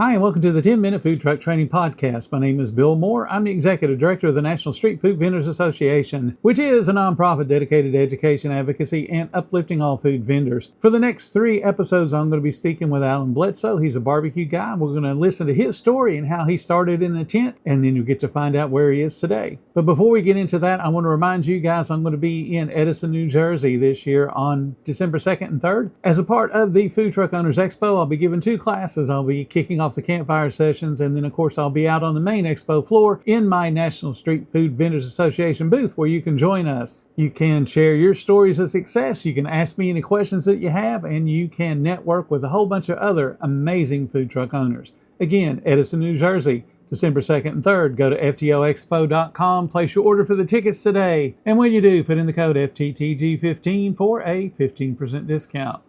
Hi, and welcome to the 10-Minute Food Truck Training Podcast. My name is Bill Moore. I'm the Executive Director of the National Street Food Vendors Association, which is a nonprofit dedicated to education, advocacy, and uplifting all food vendors. For the next 3 episodes, I'm going to be speaking with Alan Bledsoe. He's a barbecue guy. We're going to listen to his story and how he started in a tent, and then you'll get to find out where he is today. But before we get into that, I want to remind you guys I'm going to be in Edison, New Jersey this year on December 2nd and 3rd. As a part of the Food Truck Owners Expo, I'll be giving 2 classes. I'll be kicking off the campfire sessions, and then of course I'll be out on the main expo floor in my National Street Food Vendors Association booth where you can join us. You can share your stories of success, you can ask me any questions that you have, and you can network with a whole bunch of other amazing food truck owners. Again, Edison, New Jersey, December 2nd and 3rd. Go to FTOexpo.com, place your order for the tickets today, and when you do, put in the code FTTG15 for a 15% discount.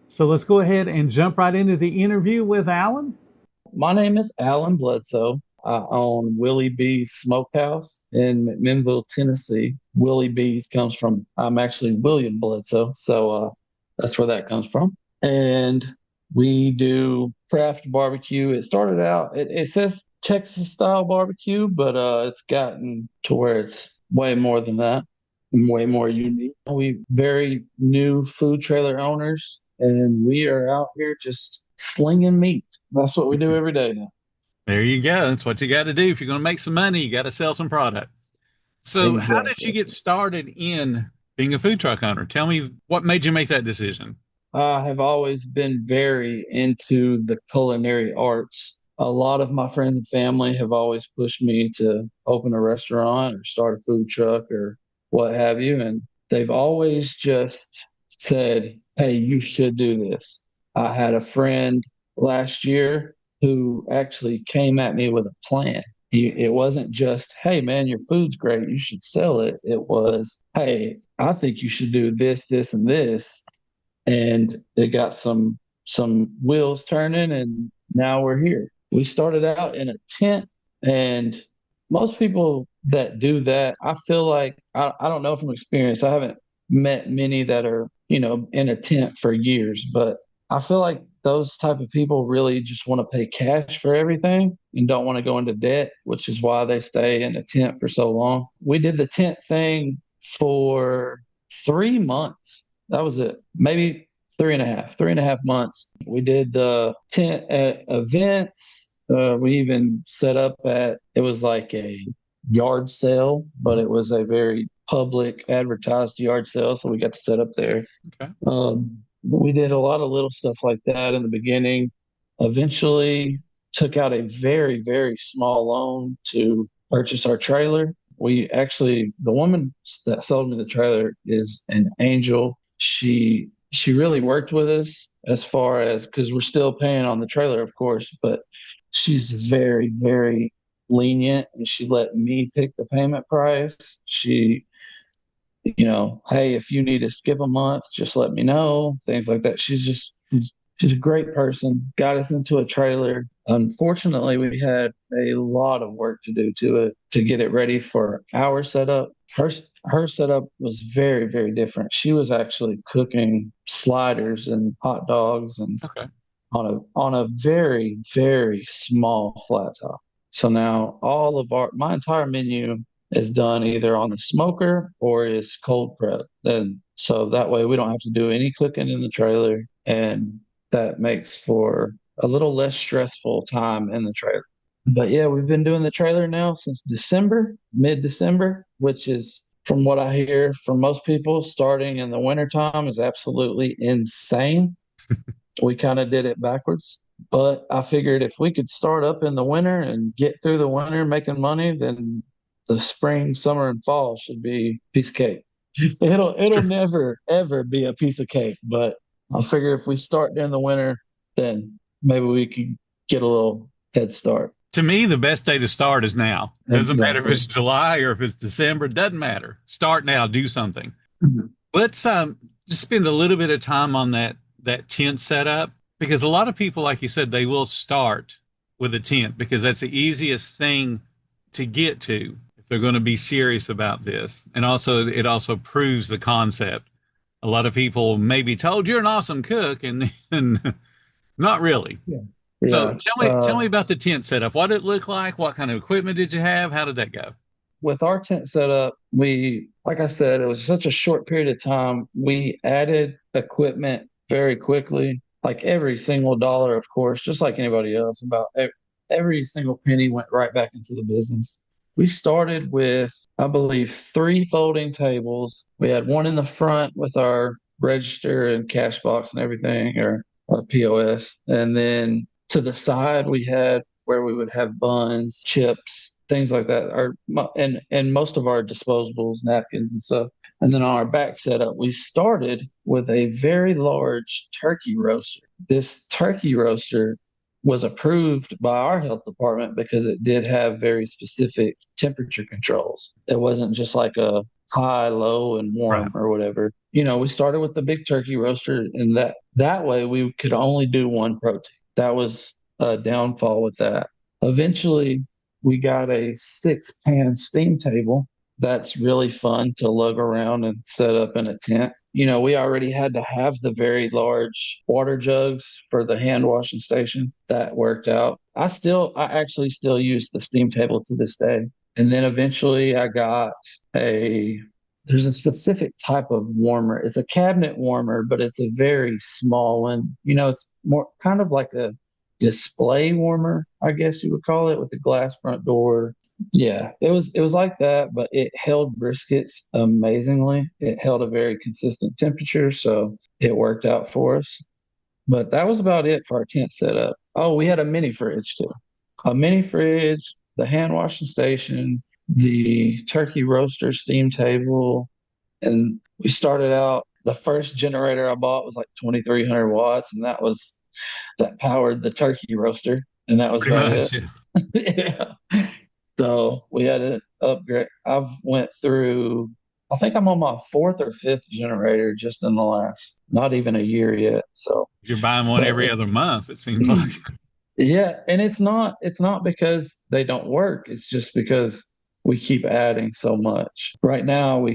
So let's go ahead and jump right into the interview with Alan. My name is Alan Bledsoe. I own Willie B's Smokehouse in McMinnville, Tennessee. Willie B's comes from, I'm actually William Bledsoe, so that's where that comes from. And we do craft barbecue. It started out, it says Texas style barbecue, but it's gotten to where it's way more than that, way more unique. We very new food trailer owners, and we are out here just slinging meat. That's what we do every day now. There you go. That's what you got to do. If you're going to make some money, you got to sell some product. So, how did you Exactly. get started in being a food truck owner? Tell me what made you make that decision. I have always been very into the culinary arts. A lot of my friends and family have always pushed me to open a restaurant or start a food truck or what have you. And they've always just said, hey, you should do this. I had a friend last year who actually came at me with a plan. It wasn't just, hey, man, your food's great. You should sell it. It was, hey, I think you should do this, this, and this, and it got some wheels turning, and now we're here. We started out in a tent, and most people that do that, I feel like, I don't know from experience, I haven't met many that are, in a tent for years, but I feel like those type of people really just want to pay cash for everything and don't want to go into debt, which is why they stay in a tent for so long. We did the tent thing for 3 months. That was it. Maybe three and a half months. We did the tent at events. We even set up it was like a yard sale, but it was a very public advertised yard sale. So we got to set up there. Okay. We did a lot of little stuff like that in the beginning. Eventually took out a very, very small loan to purchase our trailer. The woman that sold me the trailer is an angel. She really worked with us as far as, because we're still paying on the trailer, of course, but she's very, very lenient, and she let me pick the payment price. She, hey, if you need to skip a month, just let me know, things like that. She's a great person. Got us into a trailer. Unfortunately, we had a lot of work to do to it to get it ready for our setup. Her setup was very, very different. She was actually cooking sliders and hot dogs and Okay. on a very, very small flat top. So now all of my entire menu is done either on the smoker or is cold prep. And so that way we don't have to do any cooking in the trailer, and that makes for a little less stressful time in the trailer. But yeah, we've been doing the trailer now since December, mid-December, which is, from what I hear from most people, starting in the wintertime is absolutely insane. We kind of did it backwards. But I figured if we could start up in the winter and get through the winter making money, then the spring, summer, and fall should be a piece of cake. It'll Sure. never ever be a piece of cake. But I figure if we start during the winter, then maybe we could get a little head start. To me, the best day to start is now. Doesn't matter if Exactly. it's July or if it's December, doesn't matter. Start now, do something. Mhm. Let's just spend a little bit of time on that tent setup, because a lot of people, like you said, they will start with a tent because that's the easiest thing to get to if they're going to be serious about this. And also, it also proves the concept. A lot of people may be told you're an awesome cook, and not really. Yeah. So Yeah. tell me about the tent setup. What did it look like? What kind of equipment did you have? How did that go? With our tent setup, like I said, it was such a short period of time. We added equipment very quickly, like every single dollar, of course, just like anybody else. Every single penny went right back into the business. We started with, I believe, three folding tables. We had one in the front with our register and cash box and everything, or our POS. And then to the side, we had where we would have buns, chips, things like that, and most of our disposables, napkins and stuff. And then on our back setup, we started with a very large turkey roaster. This turkey roaster was approved by our health department because it did have very specific temperature controls. It wasn't just like a high, low, and Right. warm or whatever. We started with the big turkey roaster, and that way we could only do one protein. That was a downfall with that. Eventually, we got a six pan steam table that's really fun to lug around and set up in a tent. We already had to have the very large water jugs for the hand washing station. That worked out. I actually still use the steam table to this day. And then eventually I got a, there's a specific type of warmer. It's a cabinet warmer, but it's a very small one. It's more kind of like a display warmer, I guess you would call it, with the glass front door. Yeah, it was like that, but it held briskets amazingly. It held a very consistent temperature, so it worked out for us. But that was about it for our tent setup. Oh, we had a mini fridge too. A mini fridge, the hand washing station, the turkey roaster steam table, and we started out. The first generator I bought was like 2,300 watts, and that powered the turkey roaster, and that was Pretty about it. much. Yeah. Yeah. So we had to upgrade. I've went through, I think I'm on my fourth or fifth generator just in the last, not even a year yet. So, You're buying one but every other month, it seems like. yeah, and it's not because they don't work. It's just because we keep adding so much. Right now, I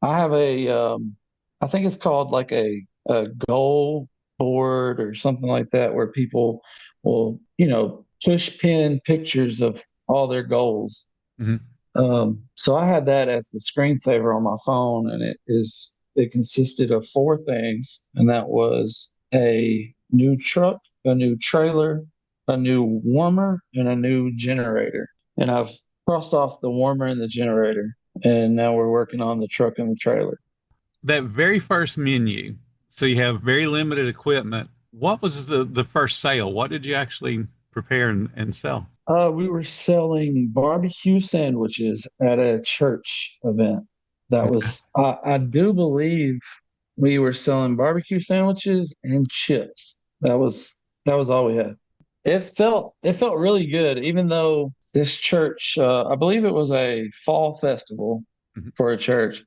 have I think it's called like a goal board or something like that, where people will, push pin pictures of all their goals. Mhm. So I had that as the screensaver on my phone, and it consisted of four things, and that was a new truck, a new trailer, a new warmer, and a new generator. And I've crossed off the warmer and the generator, and now we're working on the truck and the trailer. That very first menu, so you have very limited equipment. What was the first sale? What did you actually prepare and sell? We were selling barbecue sandwiches at a church event. Okay. I do believe we were selling barbecue sandwiches and chips. That was all we had. It felt really good, even though this church, I believe it was a fall festival Mhm. for a church,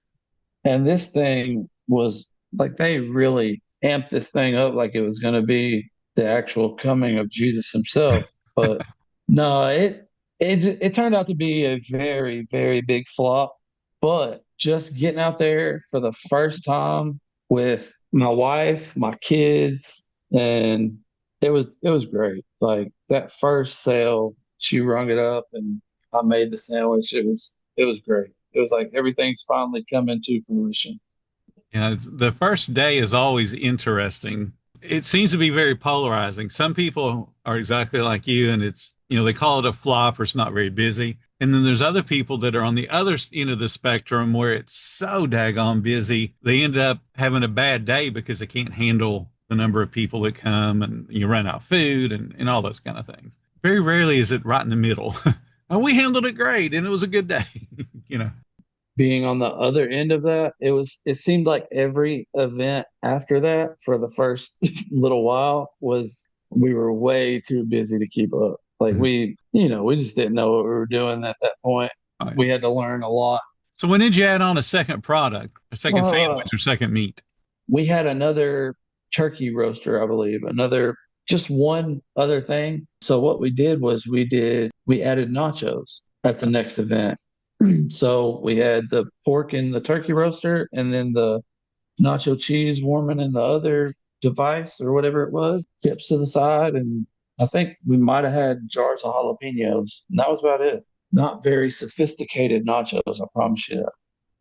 and this thing was like they really amped this thing up like it was going to be the actual coming of Jesus himself. But no, it turned out to be a very, very big flop. But just getting out there for the first time with my wife, my kids, and it was great. Like that first sale, she rung it up and I made the sandwich. It was great. It was like everything's finally coming to fruition. The first day is always interesting. It seems to be very polarizing. Some people are exactly like you, and they call it a flop or it's not very busy. And then there's other people that are on the other end of the spectrum where it's so daggone busy. They end up having a bad day because they can't handle the number of people that come and you run out of food and all those kind of things. Very rarely is it right in the middle. And we handled it great and it was a good day, you know. Being on the other end of that, it seemed like every event after that for the first little while was we were way too busy to keep up. Like Mhm. we just didn't know what we were doing at that point. Oh, yeah. We had to learn a lot. So when did you add on a second product, a second Uh, sandwich or second meat? we had another turkey roaster, I believe, just one other thing. So what we did was we added nachos at the next event. So we had the pork in the turkey roaster and then the nacho cheese warming in the other device or whatever it was, chips to the side, and I think we might have had jars of jalapenos. And that was about it. Not very sophisticated nachos, I promise you that.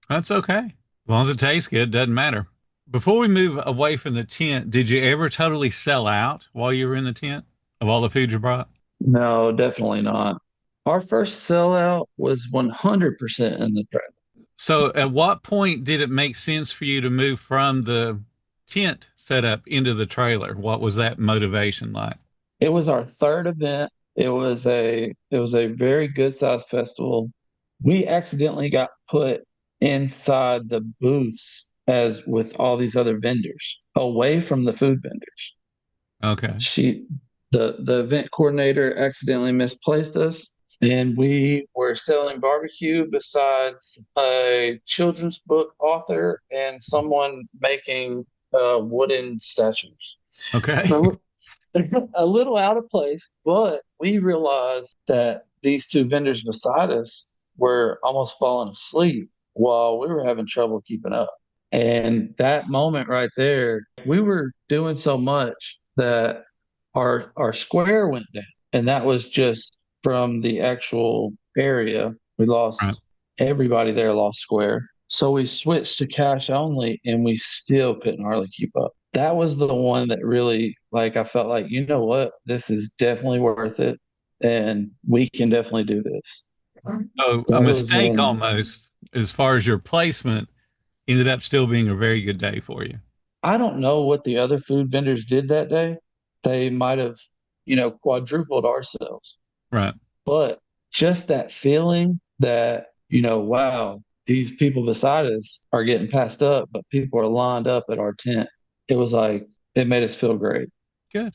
That's okay. As long as it tastes good, doesn't matter. Before we move away from the tent, did you ever totally sell out while you were in the tent of all the food you brought? No, definitely not. Our first sellout was 100% in the trailer. So at what point did it make sense for you to move from the tent setup into the trailer? What was that motivation like? It was our third event. It was a very good sized festival. We accidentally got put inside the booths as with all these other vendors, away from the food vendors. Okay. She the event coordinator accidentally misplaced us, and we were selling barbecue besides a children's book author and someone making wooden statues. Okay. So a little out of place, but we realized that these two vendors beside us were almost falling asleep while we were having trouble keeping up. And that moment right there, we were doing so much that our square went down. And that was just from the actual area. We Right. lost everybody there lost square. So we switched to cash only and we still couldn't hardly keep up. That was the one that really like I felt like, you know what, this is definitely worth it and we can definitely do this. So a That was mistake almost as far as your placement ended up still being a very good day for you. I don't know what the other food vendors did that day. They might have, quadrupled our sales. Right. But just that feeling that, wow, these people beside us are getting passed up, but people are lined up at our tent. It was like, it made us feel great. Good.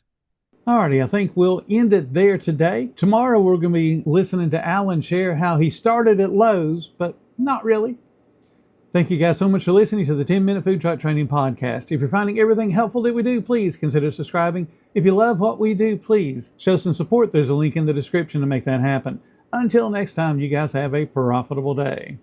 Alrighty, I think we'll end it there today. Tomorrow we're going to be listening to Alan share how he started at Lowe's, but not really. Thank you guys so much for listening to the 10-Minute Food Truck Training Podcast. If you're finding everything helpful that we do, please consider subscribing. If you love what we do, please show some support. There's a link in the description to make that happen. Until next time, you guys have a profitable day.